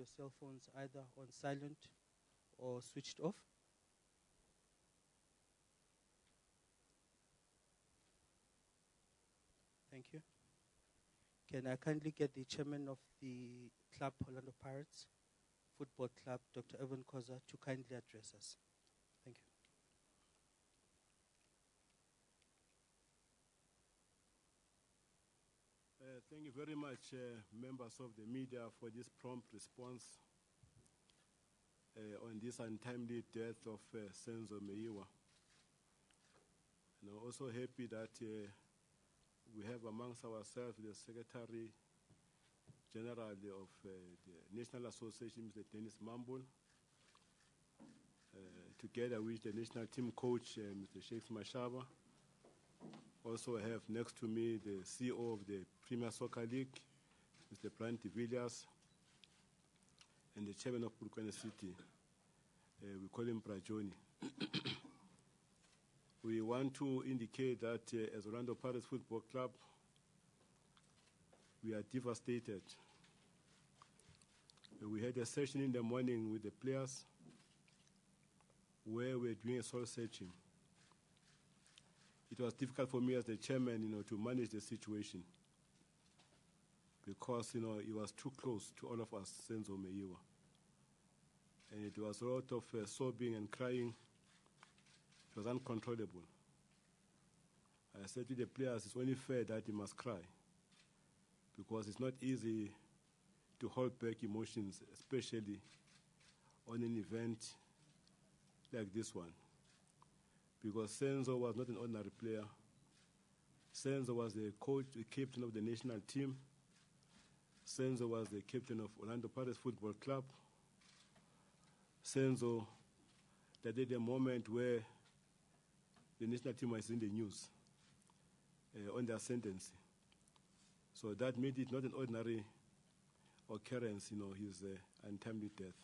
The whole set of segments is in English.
your cell phones either on silent or switched off. Thank you. Can I kindly get the chairman of the club, Orlando Pirates Football Club, Dr. Evan Khoza, to kindly address us? Thank you. Thank you very much, members of the media, for this prompt response on this untimely death of Senzo Meyiwa. And I'm also happy that we have amongst ourselves the Secretary General of the National Association, Mr. Dennis Mambul, together with the national team coach, Mr. Sheikh Mashaba. Also have next to me the CEO of the Premier Soccer League, Mr. Brian de Villiers, and the chairman of Polokwane City. We call him Brajoni. We want to indicate that as Orlando Pirates Football Club, we are devastated. We had a session in the morning with the players where we're doing a soul searching. It was difficult for me as the chairman, to manage the situation because, it was too close to all of us, Senzo Meyiwa. And it was a lot of sobbing and crying. It was uncontrollable. I said to the players, it's only fair that he must cry because it's not easy to hold back emotions, especially on an event like this one. Because Senzo was not an ordinary player. Senzo was the coach, the captain of the national team. Senzo was the captain of Orlando Pirates Football Club. Senzo, that at the moment where the national team was in the news on their ascendancy. So that made it not an ordinary occurrence, his untimely death.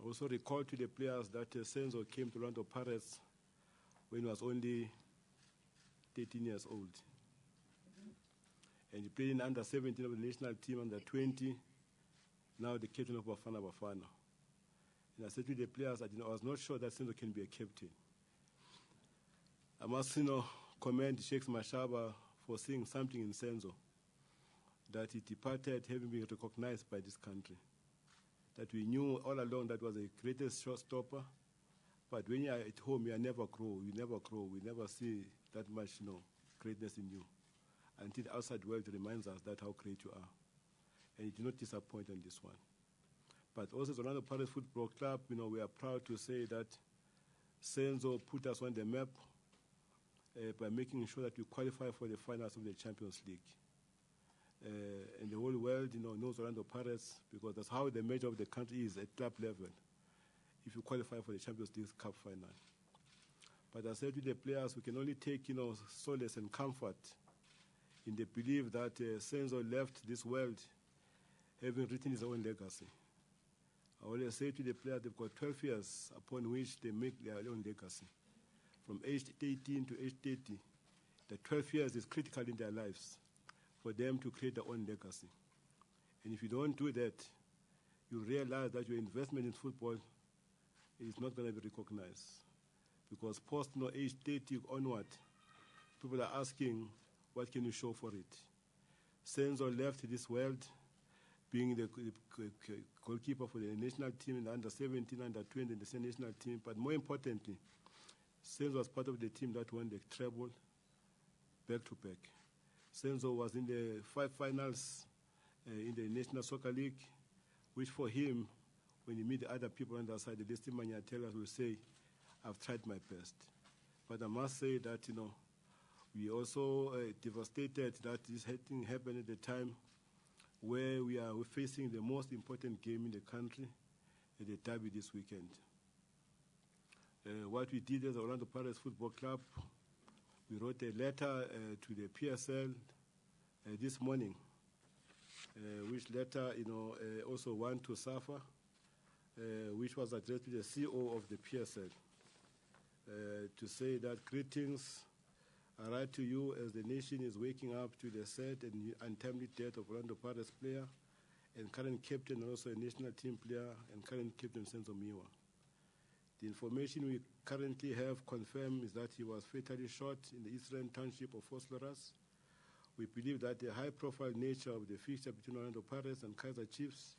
I also recall to the players that Senzo came to Orlando Pirates when he was only 13 years old. And he played in under 17 of the national team, under 20, now the captain of Bafana Bafana. And I said to the players that I was not sure that Senzo can be a captain. I must commend Sheikh Mashaba for seeing something in Senzo, that he departed having been recognized by this country. That we knew all along that was the greatest showstopper, but when you are at home, you never grow, we never see that much greatness in you, until the outside world reminds us that how great you are. And it did not disappoint on this one. But also as Orlando Pirates Football Club, we are proud to say that Senzo put us on the map by making sure that we qualify for the finals of the Champions League. And the whole world, knows Orlando Pirates because that's how the measure of the country is at club level, if you qualify for the Champions League Cup final. But I said to the players, we can only take, solace and comfort in the belief that Senzo left this world having written his own legacy. I always say to the players, they've got 12 years upon which they make their own legacy. From age 18 to age 30, the 12 years is critical in their lives for them to create their own legacy. And if you don't do that, you realize that your investment in football is not going to be recognized. Because post age 30 onward, people are asking, what can you show for it? Senzo left this world being the goalkeeper for the national team in the under 17, under 20, and the national team. But more importantly, Senzo was part of the team that won the treble back to back. Senzo was in the 5 finals in the National Soccer League, which for him, when you meet the other people on the side, the testimony tellers will say, I've tried my best. But I must say that, we also devastated that this thing happened at the time where we are facing the most important game in the country, at the derby this weekend. What we did as Orlando Pirates Football Club, we wrote a letter to the PSL this morning, which letter, also went to SAFA, which was addressed to the CEO of the PSL, to say that greetings are right to you as the nation is waking up to the sad and untimely death of Orlando Pirates player and current captain, and also a national team player, and current captain Senzo Meyiwa. The information we currently have confirmed is that he was fatally shot in the eastern township of Vosloorus. We believe that the high-profile nature of the fixture between Orlando Pirates and Kaizer Chiefs,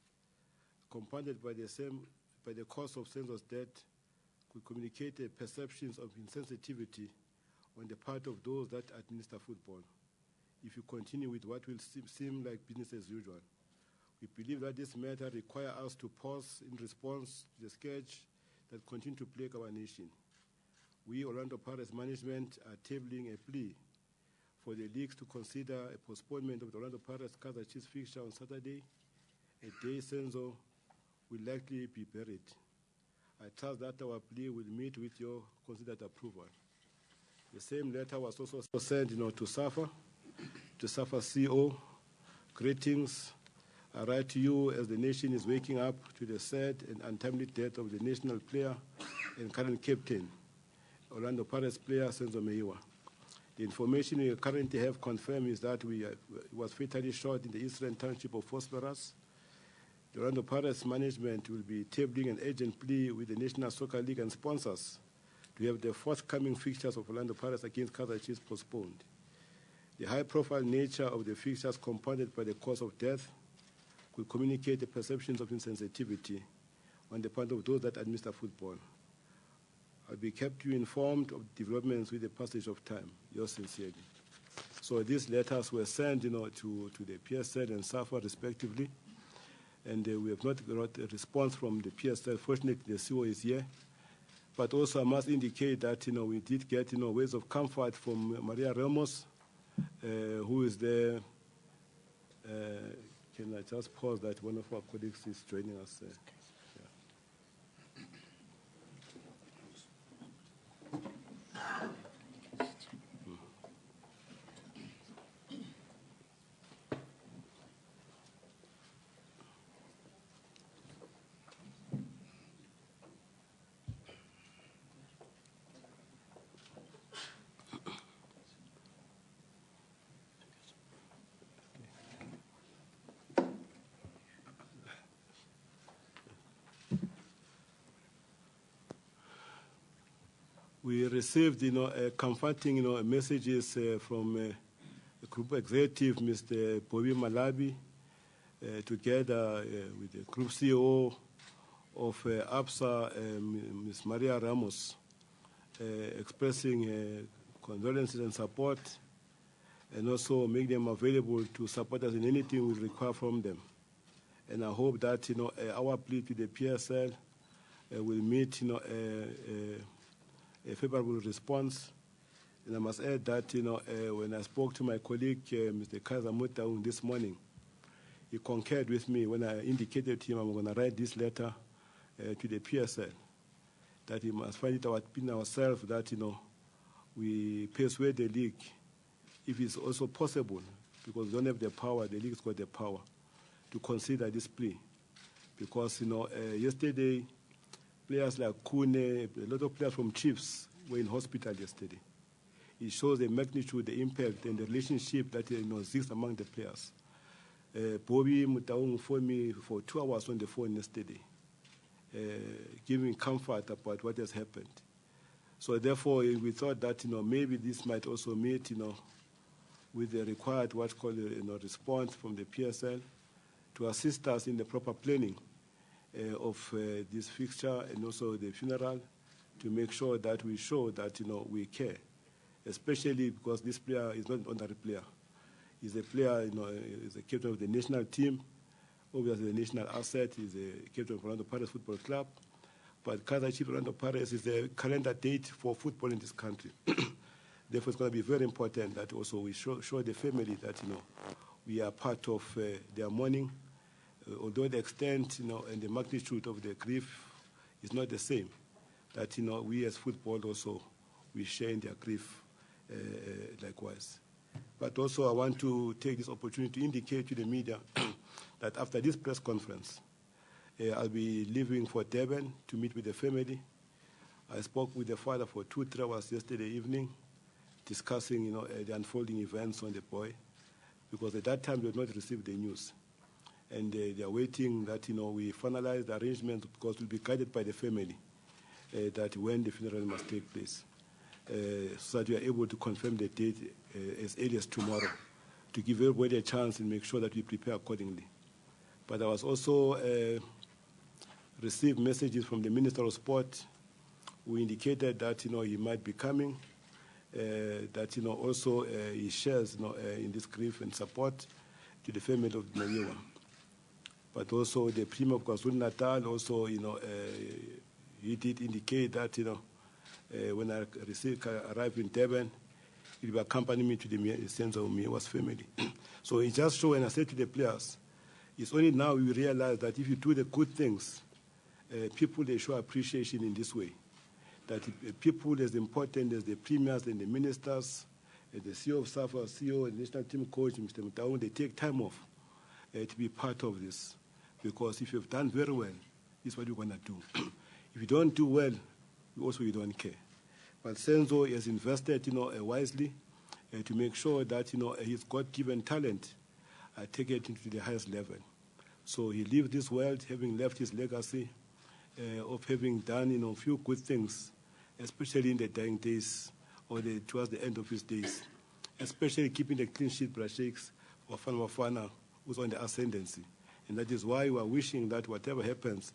compounded by the cause of Senzo's death, could communicate perceptions of insensitivity on the part of those that administer football. If you continue with what will seem like business as usual, we believe that this matter requires us to pause in response to the scourge that continue to plague our nation. We, Orlando Pirates management, are tabling a plea for the leagues to consider a postponement of the Orlando Pirates Kaizer Chiefs fixture on Saturday, a day Senzo will likely be buried. I trust that our plea will meet with your considered approval. The same letter was also sent to SAFA, to SAFA CO. Greetings. I write to you as the nation is waking up to the sad and untimely death of the national player and current captain, Orlando Pirates player Senzo Meyiwa. The information we currently have confirmed is that he was fatally shot in the eastern township of Vosloorus. The Orlando Pirates management will be tabling an urgent plea with the National Soccer League and sponsors to have the forthcoming fixtures of Orlando Pirates against Kaizer Chiefs postponed. The high-profile nature of the fixtures, compounded by the cause of death, could communicate the perceptions of insensitivity on the part of those that administer football. I'll be kept you informed of developments with the passage of time. Yours sincerely. So these letters were sent, to the PSL and SAFA respectively, and we have not got a response from the PSL. Fortunately, the CO is here. But also I must indicate that, we did get, words of comfort from Maria Ramos, who is there. Can I just pause that one of our colleagues is joining us? We received, comforting, messages from the group executive, Mr. Bobby Malabi, together with the group CEO of APSA, Ms. Maria Ramos, expressing condolences and support, and also make them available to support us in anything we require from them. And I hope that, our plea to the PSL will meet, a favorable response. And I must add that, when I spoke to my colleague, Mr. Kaizer Mutaung this morning, he concurred with me when I indicated to him I'm going to write this letter to the PSL, that he must find it in ourselves that, we persuade the league, if it's also possible, because we don't have the power, the league's got the power, to consider this plea. Because, yesterday, players like Kune, a lot of players from Chiefs were in hospital yesterday. It shows the magnitude, the impact, and the relationship that exists among the players. Bobby Mutaung phoned me for 2 hours on the phone yesterday, giving comfort about what has happened. So therefore, we thought that maybe this might also meet with the required what's called response from the PSL to assist us in the proper planning of this fixture and also the funeral, to make sure that we show that we care, especially because this player is not an ordinary player. He's a player, he's a captain of the national team, obviously the national asset. He's a captain of Orlando Pirates Football Club, but Kaizer Chiefs Orlando Pirates is a calendar date for football in this country. Therefore, it's going to be very important that also we show the family that we are part of their mourning. Although the extent, and the magnitude of the grief is not the same, that, we as football also, we share in their grief likewise. But also I want to take this opportunity to indicate to the media that after this press conference, I'll be leaving for Durban to meet with the family. I spoke with the father for 2-3 hours yesterday evening, discussing, the unfolding events on the boy, because at that time they had not received the news. and they are waiting that, we finalize the arrangement, because we'll be guided by the family that when the funeral must take place, so that we are able to confirm the date as early as tomorrow, to give everybody a chance and make sure that we prepare accordingly. But I was also received messages from the Minister of Sport, who indicated that he might be coming, that also he shares in this grief and support to the family of Meyiwa. But also the Premier of KwaZulu-Natal also he did indicate that when I arrived in Durban, he will accompany me to the Senzo Meyiwa's family. So it just shows, and I said to the players, it's only now we realize that if you do the good things, people, they show appreciation in this way. That people as important as the premiers and the ministers, the CEO of SAFA, CEO and national team coach, Mr. Mutaun, they take time off to be part of this. Because if you've done very well, this is what you're going to do. If you don't do well, also you don't care. But Senzo has invested, wisely to make sure that, his God-given talent take it into the highest level. So he lived this world having left his legacy of having done, a few good things, especially in the dying days or towards the end of his days, especially keeping the clean sheet Brashakes or Bafana who's on the ascendancy. And that is why we are wishing that whatever happens,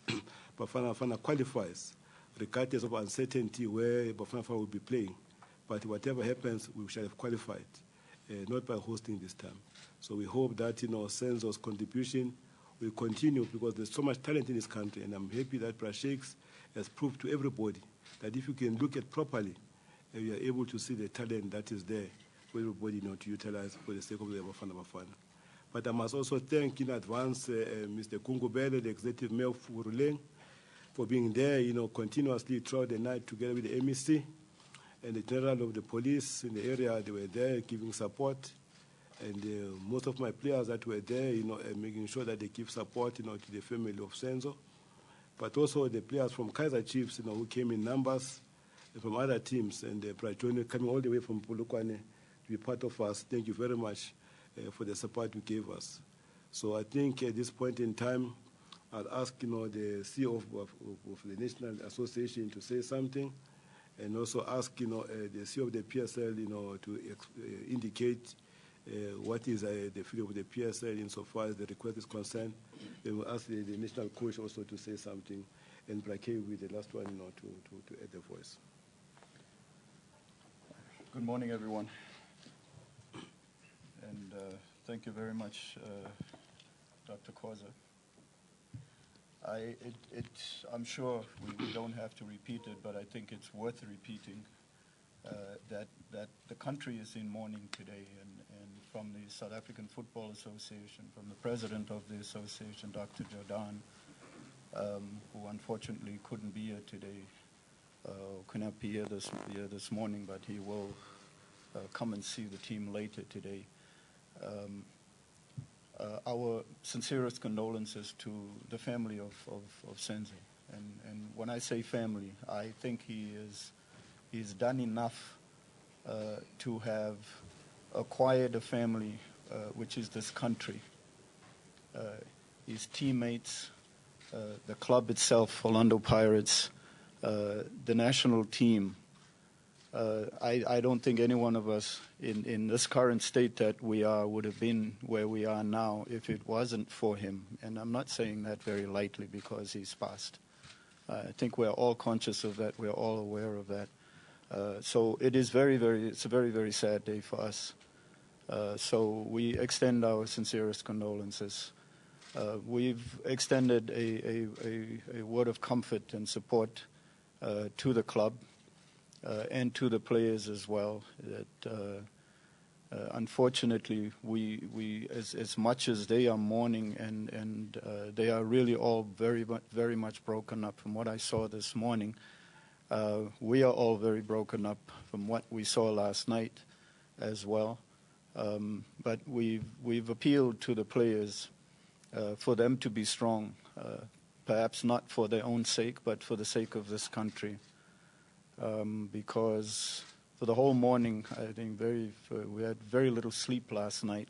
Bafana qualifies, regardless of uncertainty where Bafana will be playing. But whatever happens, we shall have qualified, not by hosting this time. So we hope that, Senzo's contribution will continue, because there's so much talent in this country, and I'm happy that Brashakes has proved to everybody that if you can look at properly, you are able to see the talent that is there for everybody to utilize for the sake of the Bafana. But I must also thank in advance Mr. Kungubele, the Executive Mayor of Furuleng, for being there, continuously throughout the night together with the MEC and the General of the Police in the area. They were there giving support. And most of my players that were there, making sure that they give support, to the family of Senzo. But also the players from Kaizer Chiefs, who came in numbers, and from other teams, and Prajoni coming all the way from Polokwane to be part of us. Thank you very much for the support you gave us. So I think at this point in time, I'll ask, the CEO of the National Association to say something, and also ask, the CEO of the PSL, to indicate what is the feeling of the PSL insofar as the request is concerned. Then we'll ask the national coach also to say something, and Brake will be the last one, to add the voice. Good morning, everyone. And thank you very much, Dr. Kaizer. I'm sure we don't have to repeat it, but I think it's worth repeating that the country is in mourning today, and from the South African Football Association, from the president of the association, Dr. Jordan, who unfortunately couldn't be here today, cannot be here this morning, but he will come and see the team later today. Our sincerest condolences to the family of Senzo. And when I say family, I think he's done enough to have acquired a family, which is this country. His teammates, the club itself, Orlando Pirates, the national team. I don't think any one of us in this current state that we are would have been where we are now if it wasn't for him. And I'm not saying that very lightly because he's passed. I think we're all conscious of that. We're all aware of that. So it is it's a very, very sad day for us. So we extend our sincerest condolences. We've extended a word of comfort and support to the club and to the players as well. That unfortunately, we as much as they are mourning and they are really all very much broken up. From what I saw this morning, we are all very broken up from what we saw last night as well. But we've appealed to the players for them to be strong, perhaps not for their own sake, but for the sake of this country. Because for the whole morning, I think we had very little sleep last night.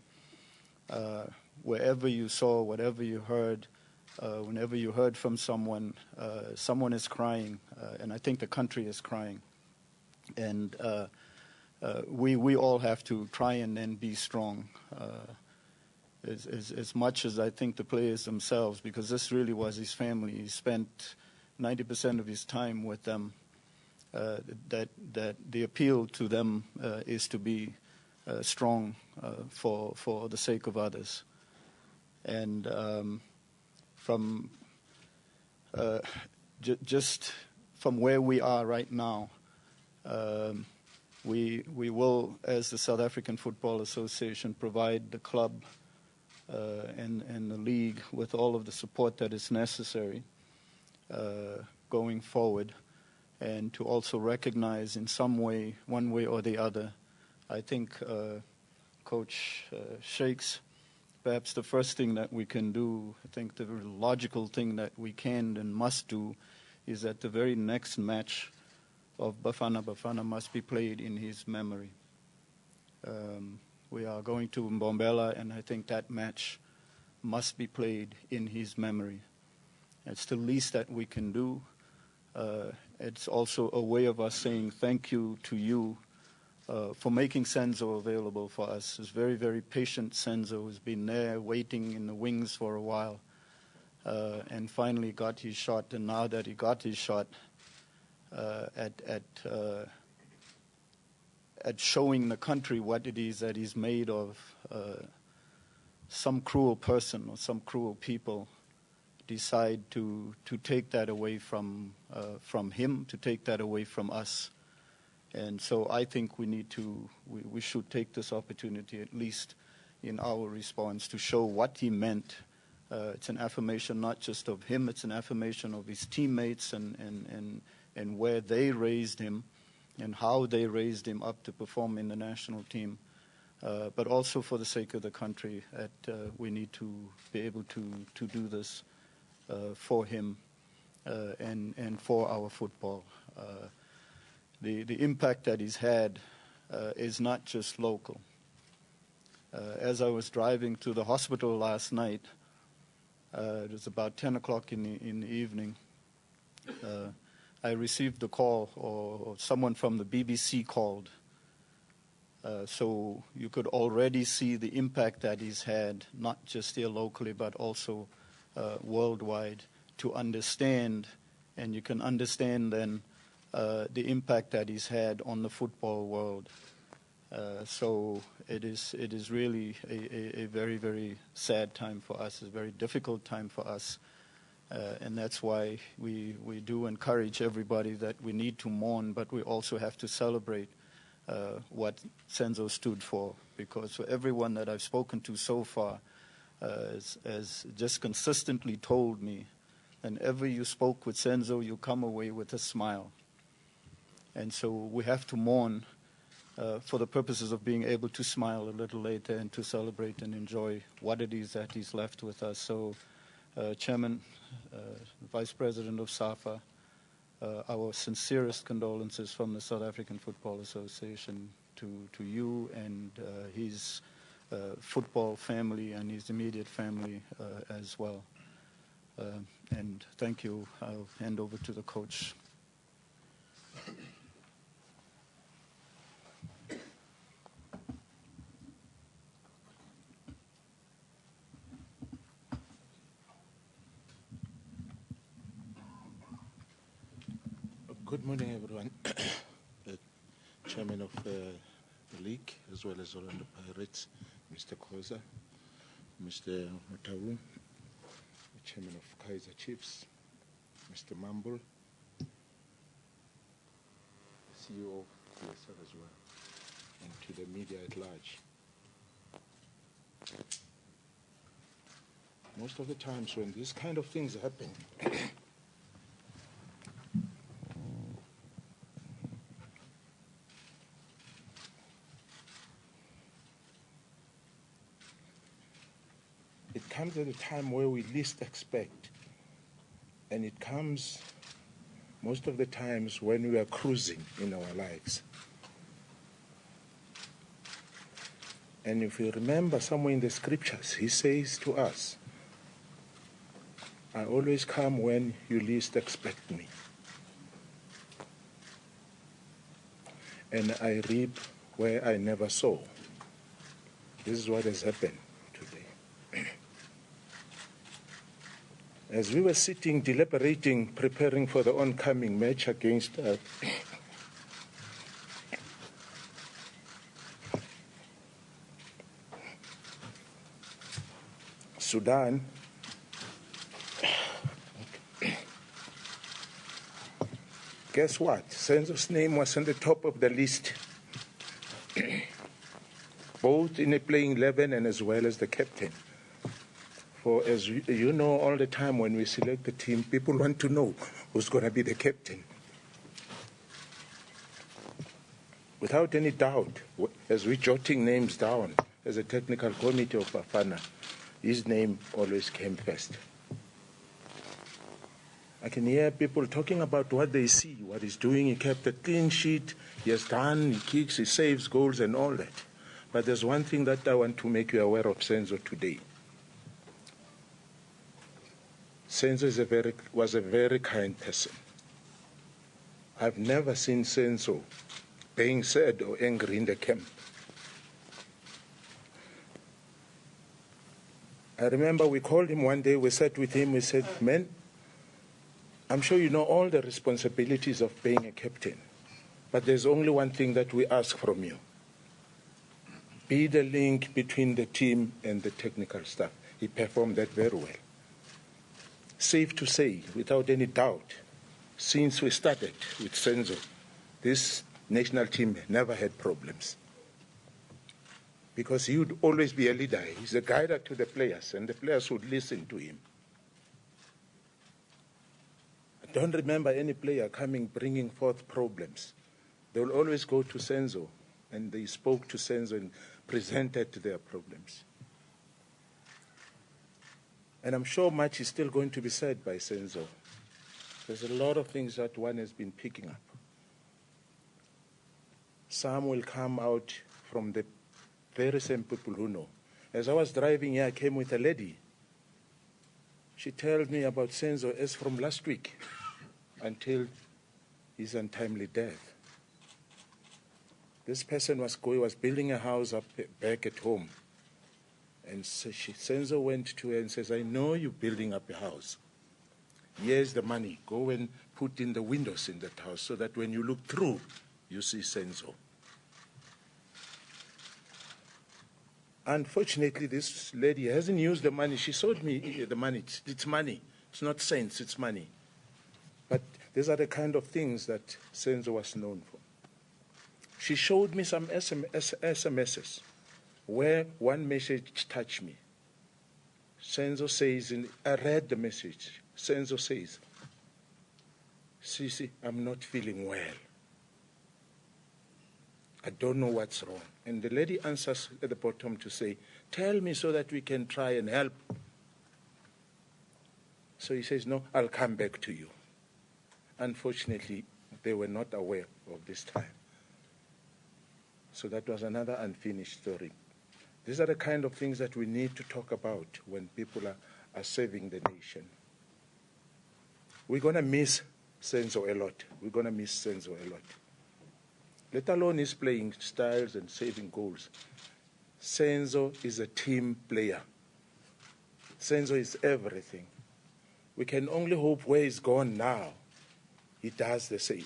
wherever you saw, whatever you heard, whenever you heard from someone, someone is crying, and I think the country is crying. And we all have to try and then be strong, as much as I think the players themselves, because this really was his family. He spent 90% of his time with them. That the appeal to them is to be strong for the sake of others. And from just from where we are right now, we will, as the South African Football Association, provide the club and the league with all of the support that is necessary going forward, and to also recognize in some way, one way or the other. I think Coach Shakes, perhaps the first thing that we can do, I think the logical thing that we can and must do, is that the very next match of Bafana Bafana must be played in his memory. We are going to Mbombela, and I think that match must be played in his memory. It's the least that we can do. It's also a way of us saying thank you to you for making Senzo available for us. It's very, very patient Senzo who's been there waiting in the wings for a while and finally got his shot. And now that he got his shot, at showing the country what it is that he's made of, some cruel person or some cruel people decide to take that away from him, to take that away from us. And so I think we should take this opportunity, at least in our response, to show what he meant. It's an affirmation not just of him, it's an affirmation of his teammates and where they raised him and how they raised him up to perform in the national team. But also for the sake of the country, that we need to be able to do this for him and for our football. The impact that he's had is not just local. As I was driving to the hospital last night, it was about 10 o'clock in the evening, I received a call, or someone from the BBC called. So you could already see the impact that he's had, not just here locally, but also worldwide, to understand, and you can understand then the impact that he's had on the football world. So it is really a very, very sad time for us, a very difficult time for us. And that's why we do encourage everybody that we need to mourn, but we also have to celebrate what Senzo stood for. Because for everyone that I've spoken to so far has just consistently told me, whenever you spoke with Senzo, you come away with a smile. And so we have to mourn for the purposes of being able to smile a little later and to celebrate and enjoy what it is that he's left with us. So, Chairman, Vice President of SAFA, our sincerest condolences from the South African Football Association to you and his football family and his immediate family as well. And thank you. I'll hand over to the coach. Good morning, everyone. The chairman of the league, as well as Orlando Pirates, Mr. Khoza, Mr. Matawu, the chairman of Kaizer Chiefs, Mr. Mumble, CEO of PSL as well, and to the media at large. Most of the times when these kind of things happen, it comes at a time where we least expect, and it comes most of the times when we are cruising in our lives. And if you remember somewhere in the scriptures, he says to us, I always come when you least expect me. And I reap where I never sow. This is what has happened today. As we were sitting, deliberating, preparing for the oncoming match against Sudan, guess what? Senzo's name was on the top of the list, both in the playing 11 and as well as the captain. For as you know, all the time when we select the team, people want to know who's going to be the captain. Without any doubt, as we're jotting names down as a technical committee of Bafana, his name always came first. I can hear people talking about what they see, what he's doing. He kept a clean sheet, he has done, he kicks, he saves goals and all that. But there's one thing that I want to make you aware of Senzo today. Senzo was a very kind person. I've never seen Senzo being sad or angry in the camp. I remember we called him one day, we sat with him, we said, man, I'm sure you know all the responsibilities of being a captain, but there's only one thing that we ask from you. Be the link between the team and the technical staff. He performed that very well. Safe to say, without any doubt, since we started with Senzo, this national team never had problems. Because he would always be a leader. He's a guide to the players, and the players would listen to him. I don't remember any player bringing forth problems. They will always go to Senzo, and they spoke to Senzo and presented their problems. And I'm sure much is still going to be said by Senzo. There's a lot of things that one has been picking up. Some will come out from the very same people who know. As I was driving here, I came with a lady. She told me about Senzo as from last week until his untimely death. This person was building a house up back at home. And so Senzo went to her and says, I know you're building up a house. Here's the money. Go and put in the windows in that house so that when you look through, you see Senzo. Unfortunately, this lady hasn't used the money. She sold me the money. It's money. It's not cents, it's money. But these are the kind of things that Senzo was known for. She showed me some SMSs where one message touched me. Senzo says, I read the message. Senzo says, Sisi, I'm not feeling well. I don't know what's wrong. And the lady answers at the bottom to say, tell me so that we can try and help. So he says, no, I'll come back to you. Unfortunately, they were not aware of this time. So that was another unfinished story. These are the kind of things that we need to talk about when people are saving the nation. We're going to miss Senzo a lot. We're going to miss Senzo a lot. Let alone his playing styles and saving goals. Senzo is a team player. Senzo is everything. We can only hope where he's gone now, he does the same.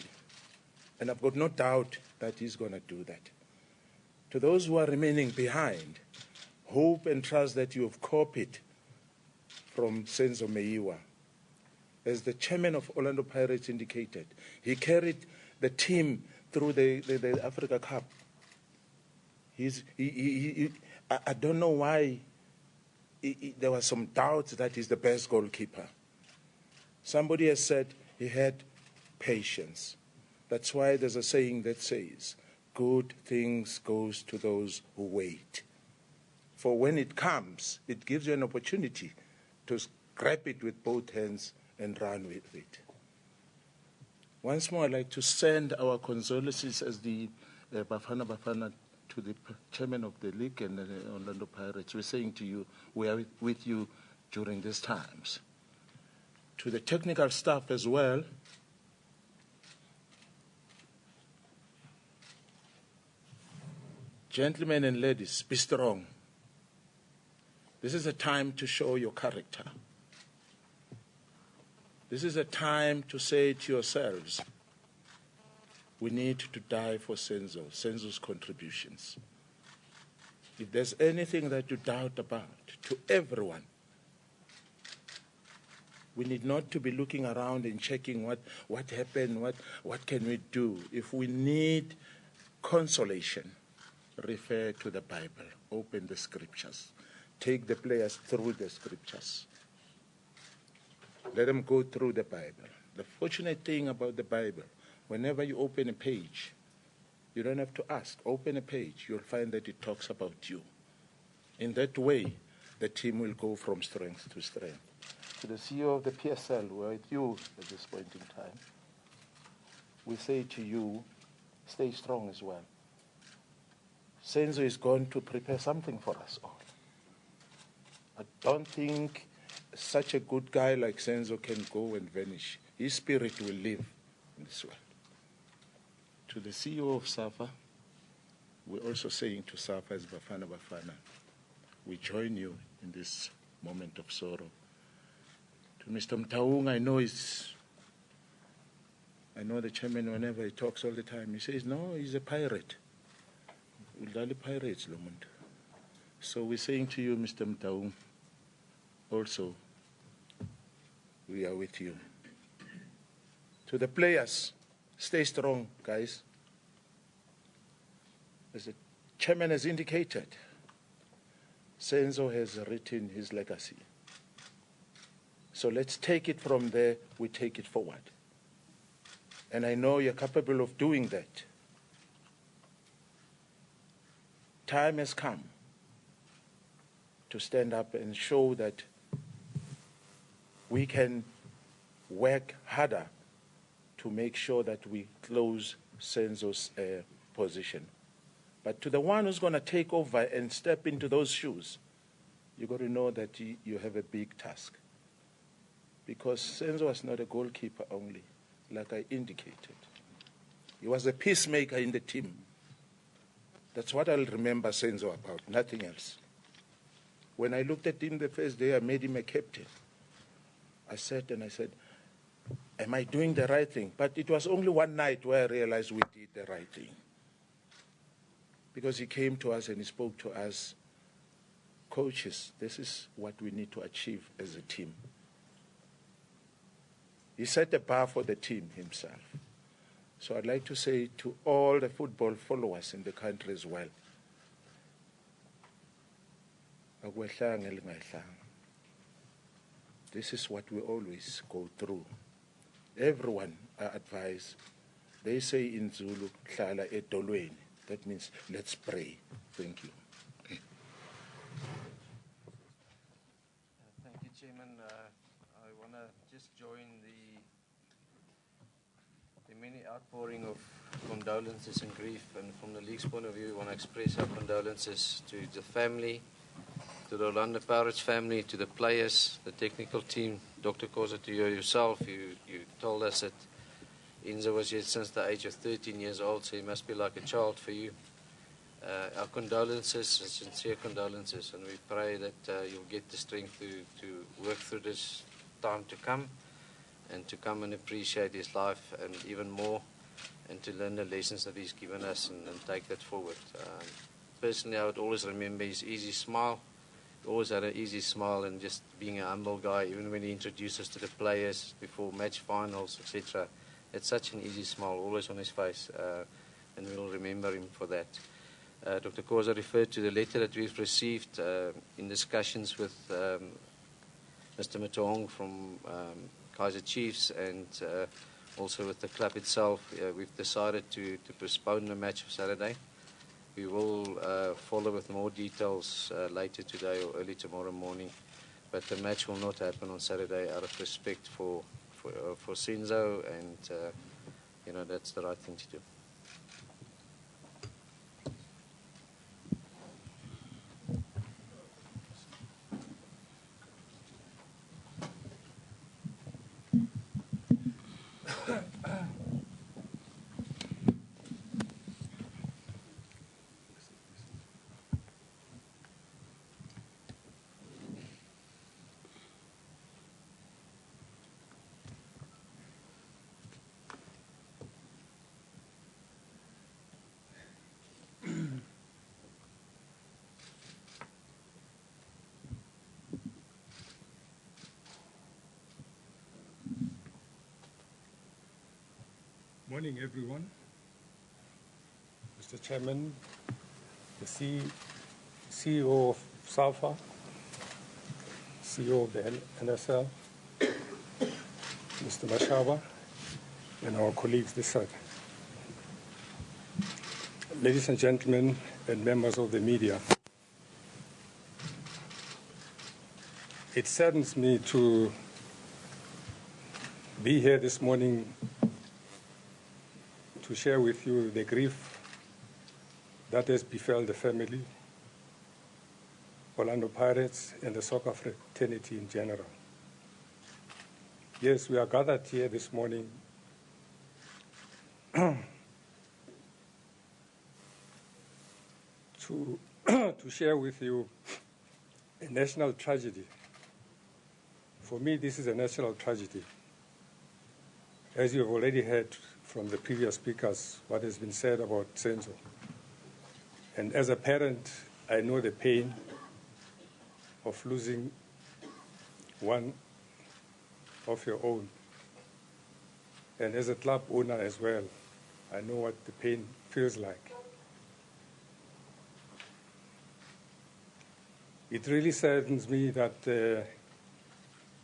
And I've got no doubt that he's going to do that. To those who are remaining behind, hope and trust that you have copied from Senzo Meyiwa. As the chairman of Orlando Pirates indicated, he carried the team through the Africa Cup. I don't know why there was some doubt that he's the best goalkeeper. Somebody has said he had patience. That's why there's a saying that says, good things goes to those who wait. For when it comes, it gives you an opportunity to grab it with both hands and run with it. Once more, I'd like to send our condolences as the Bafana to the chairman of the league and the Orlando Pirates, we're saying to you, we are with you during these times. To the technical staff as well, gentlemen and ladies, be strong. This is a time to show your character. This is a time to say to yourselves, we need to die for Senzo's contributions. If there's anything that you doubt about, to everyone, we need not to be looking around and checking what happened, what can we do. If we need consolation, refer to the Bible, open the scriptures, take the players through the scriptures. Let them go through the Bible. The fortunate thing about the Bible, whenever you open a page, you don't have to ask. Open a page, you'll find that it talks about you. In that way, the team will go from strength to strength. To the CEO of the PSL, we're with you at this point in time. We say to you, stay strong as well. Senzo is going to prepare something for us all. I don't think such a good guy like Senzo can go and vanish. His spirit will live in this world. To the CEO of SAFA, we're also saying to SAFA as Bafana Bafana, we join you in this moment of sorrow. To Mr. Mtaung, I know the chairman, whenever he talks all the time, he says, no, he's a pirate. Udlali pirates, Lomund. So we're saying to you, Mr. Mtaung, also, we are with you. To the players, stay strong, guys. As the chairman has indicated, Senzo has written his legacy. So let's take it from there, we take it forward. And I know you're capable of doing that. Time has come to stand up and show that we can work harder to make sure that we close Senzo's position. But to the one who's going to take over and step into those shoes, you've got to know that you have a big task. Because Senzo was not a goalkeeper only, like I indicated. He was a peacemaker in the team. That's what I'll remember Senzo about, nothing else. When I looked at him the first day, I made him a captain. I sat and I said, am I doing the right thing? But it was only one night where I realized we did the right thing. Because he came to us and he spoke to us, coaches, this is what we need to achieve as a team. He set a bar for the team himself. So I'd like to say to all the football followers in the country as well, this is what we always go through. Everyone are advised. They say in Zulu, "Hlala edolweni." That means let's pray. Thank you. Thank you, Chairman. I want to just join the many outpouring of condolences and grief, and from the league's point of view, we want to express our condolences to the family, to the Orlando Pirates family, to the players, the technical team. Dr. Koza, to you yourself, you told us that Enzo was here since the age of 13 years old, so he must be like a child for you. Our condolences, sincere condolences, and we pray that you'll get the strength to work through this time to come, and to come and appreciate his life and even more, and to learn the lessons that he's given us and take that forward. Personally, I would always remember his easy smile. He always had an easy smile, and just being a humble guy, even when he introduced us to the players before match finals, etc. It's such an easy smile, always on his face, and we'll remember him for that. Dr. Koza referred to the letter that we've received in discussions with Mr. Mataung from Kaizer Chiefs, and also with the club itself. We've decided to postpone the match of Saturday. We will follow with more details later today or early tomorrow morning, but the match will not happen on Saturday out of respect for Senzo, and that's the right thing to do. Morning, everyone. Mr. Chairman, the CEO of SAFA, CEO of the NSL, Mr. Mashaba, and our colleagues this side. Ladies and gentlemen, and members of the media, it saddens me to be here this morning to share with you the grief that has befell the family, Orlando Pirates, and the soccer fraternity in general. Yes, we are gathered here this morning to share with you a national tragedy. For me, this is a national tragedy. As you have already heard from the previous speakers, what has been said about Senzo. And as a parent, I know the pain of losing one of your own. And as a club owner as well, I know what the pain feels like. It really saddens me that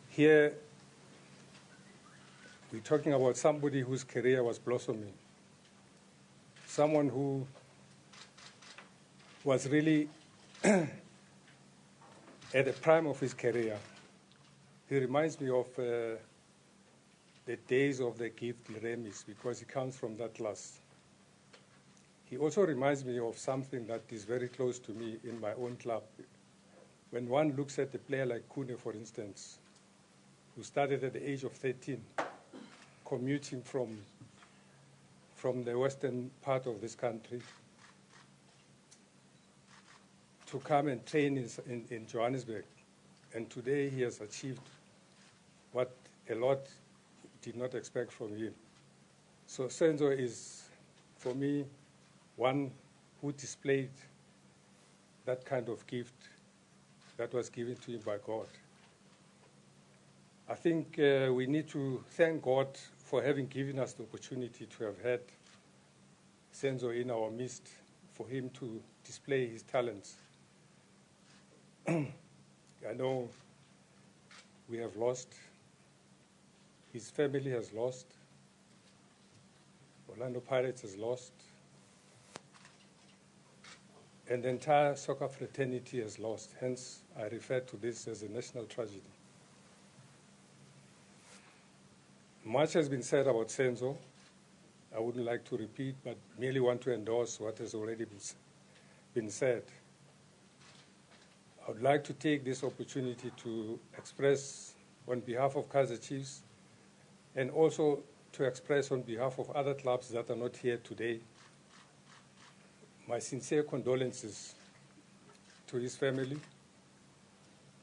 here we're talking about somebody whose career was blossoming, someone who was really at the prime of his career. He reminds me of the days of the gift Remis, because he comes from that class. He also reminds me of something that is very close to me in my own club. When one looks at a player like Kune, for instance, who started at the age of 13, commuting from the western part of this country to come and train in Johannesburg. And today he has achieved what a lot did not expect from him. So Senzo is, for me, one who displayed that kind of gift that was given to him by God. I think we need to thank God for having given us the opportunity to have had Senzo in our midst, for him to display his talents. I know we have lost, his family has lost, Orlando Pirates has lost, and the entire soccer fraternity has lost. Hence, I refer to this as a national tragedy. Much has been said about Senzo. I wouldn't like to repeat, but merely want to endorse what has already been said. I would like to take this opportunity to express on behalf of Kaizer Chiefs, and also to express on behalf of other clubs that are not here today, my sincere condolences to his family,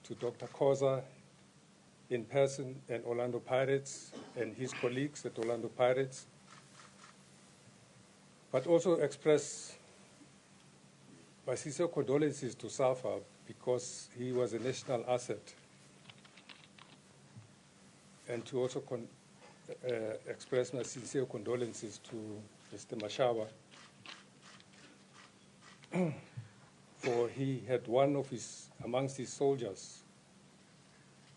to Dr. Khoza in person, and Orlando Pirates and his colleagues at Orlando Pirates, but also express my sincere condolences to SAFA, because he was a national asset, and to also express my sincere condolences to Mr. Mashaba, for he had one of his, amongst his soldiers,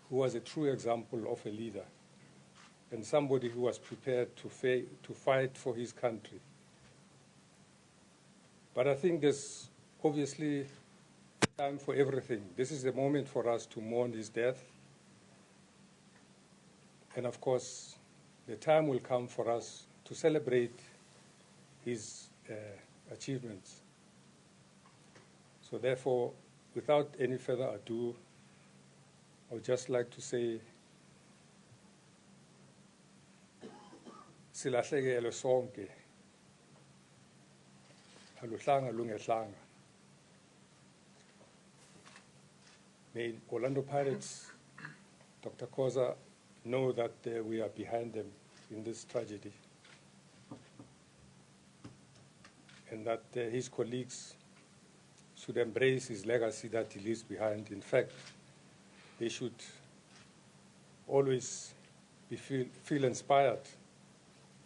who was a true example of a leader, and somebody who was prepared to fight for his country. But I think there's obviously time for everything. This is the moment for us to mourn his death. And of course, the time will come for us to celebrate his achievements. So therefore, without any further ado, I would just like to say, silahlekele sonke, aluhlanga lungehlanga. May Orlando Pirates, Dr. Khoza, know that we are behind them in this tragedy, and that his colleagues should embrace his legacy that he leaves behind. In fact, they should always feel inspired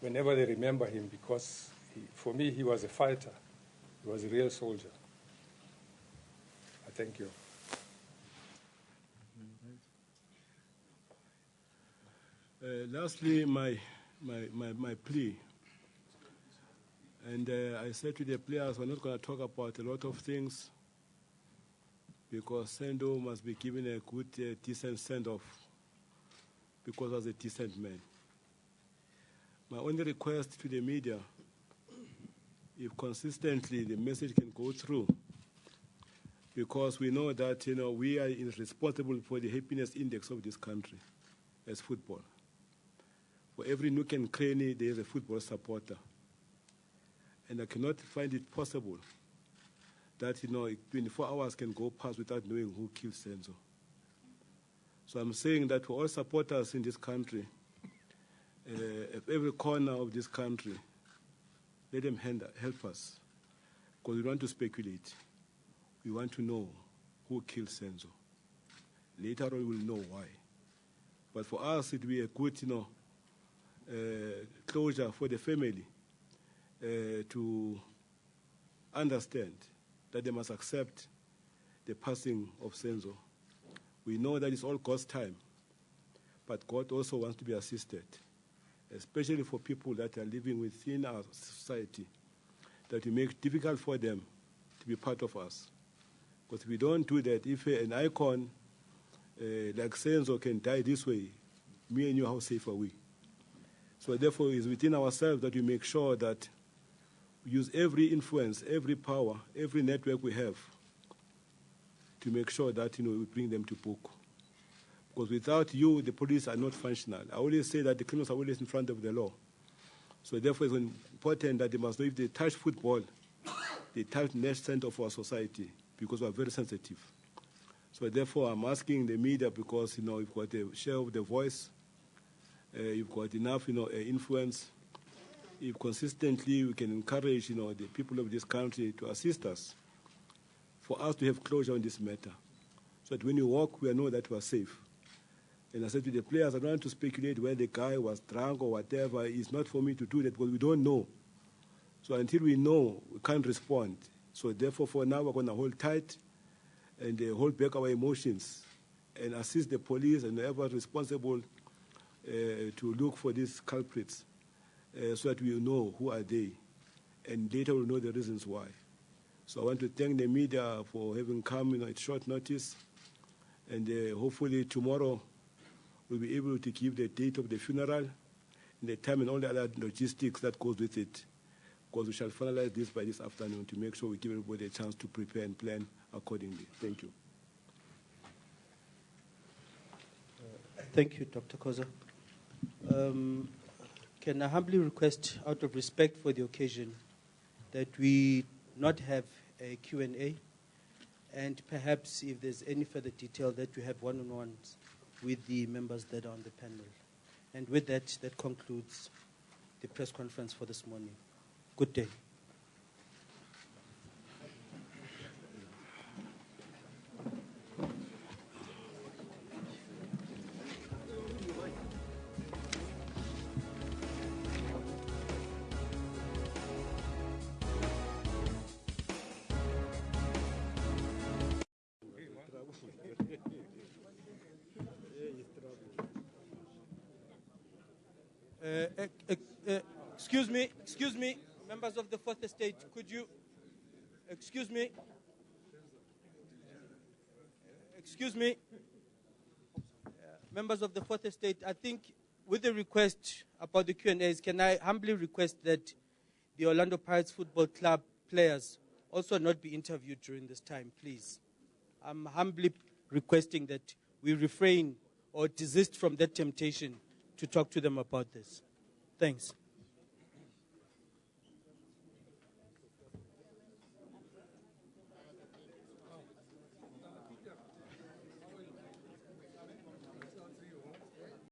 whenever they remember him, because for me, he was a fighter. He was a real soldier. I thank you. Lastly, my plea, and I said to the players, we're not going to talk about a lot of things, because Senzo must be given a good, decent send-off, because he was a decent man. My only request to the media, if consistently the message can go through, because we know that we are responsible for the happiness index of this country as football. For every nook and cranny, there is a football supporter. And I cannot find it possible that 24 hours can go past without knowing who killed Senzo. So I'm saying that for all supporters in this country, at every corner of this country, let them help us, because we want to speculate. We want to know who killed Senzo. Later on, we'll know why. But for us, it will be a good, closure for the family to understand that they must accept the passing of Senzo. We know that it's all God's time, but God also wants to be assisted, especially for people that are living within our society, that it makes it difficult for them to be part of us. Because if we don't do that, if an icon like Senzo can die this way, me and you, how safe are we? So therefore, it's within ourselves that we make sure that we use every influence, every power, every network we have to make sure that we bring them to book. Because without you, the police are not functional. I always say that the criminals are always in front of the law. So therefore, it's important that they must know if they touch football, they touch the next center of our society, because we are very sensitive. So therefore, I'm asking the media, because you've got a share of the voice, you've got enough influence. If consistently we can encourage the people of this country to assist us, for us to have closure on this matter, so that when you walk, we know that we are safe. And I said to the players, I don't want to speculate whether the guy was drunk or whatever. It's not for me to do that, because we don't know. So until we know, we can't respond. So therefore, for now, we're going to hold tight and hold back our emotions and assist the police and whoever responsible to look for these culprits, so that we know who are they, and later we'll know the reasons why. So I want to thank the media for having come at short notice, and hopefully tomorrow we'll be able to give the date of the funeral and the time and all the other logistics that goes with it, because we shall finalize this by this afternoon to make sure we give everybody a chance to prepare and plan accordingly. Thank you. Thank you, Dr. Koza. Can I humbly request, out of respect for the occasion, that we not have a Q&A, and perhaps if there's any further detail, that we have one-on-ones with the members that are on the panel. And with that, that concludes the press conference for this morning. Good day. Excuse me, members of the Fourth Estate, could you, excuse me, members of the Fourth Estate, I think with the request about the Q&As, can I humbly request that the Orlando Pirates Football Club players also not be interviewed during this time, please. I'm humbly requesting that we refrain or desist from that temptation to talk to them about this. Thanks.